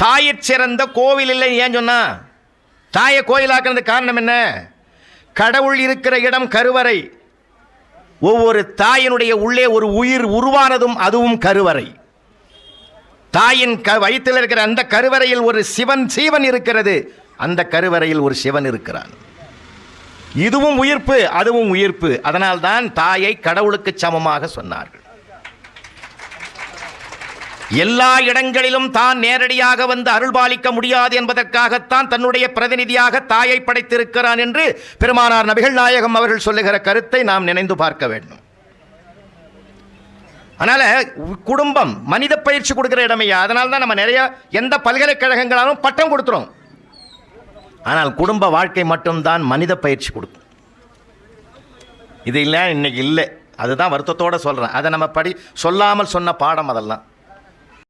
தாயிற் சிறந்த கோவில் இல்லை. ஏன் சொன்னா தாயை கோயிலாக்குறது காரணம் என்ன? கடவுள் இருக்கிற இடம் கருவறை. ஒவ்வொரு தாயினுடைய உள்ளே ஒரு உயிர் உருவானதும் அதுவும் கருவறை. தாயின் வயிற்றில் இருக்கிற அந்த கருவறையில் ஒரு சீவன் இருக்கிறது. அந்த கருவறையில் ஒரு சிவன் இருக்கிறான். இதுவும் உயிர்ப்பு, அதுவும் உயிர்ப்பு. அதனால்தான் தாயை கடவுளுக்கு சமமாக சொன்னார்கள். எல்லா இடங்களிலும் தான் நேரடியாக வந்து அருள்பாலிக்க முடியாது என்பதற்காகத்தான் தன்னுடைய பிரதிநிதியாக தாயை படைத்திருக்கிறான் என்று பெருமானார் நபிகள் நாயகம் அவர்கள் சொல்லுகிற கருத்தை நாம் நினைந்து பார்க்க வேண்டும். அதனால குடும்பம் மனித பயிற்சி கொடுக்கிற இடமையா. அதனால தான் நம்ம நிறைய எந்த பல்கலைக்கழகங்களாலும் பட்டம் கொடுத்துறோம். ஆனால் குடும்ப வாழ்க்கை மட்டும்தான் மனித பயிற்சி கொடுக்கும். இது இல்லை, இன்னைக்கு இல்லை. அதுதான் வருத்தத்தோடு சொல்கிறேன். அதை நம்ம சொல்லாமல் சொன்ன பாடம் அதெல்லாம்.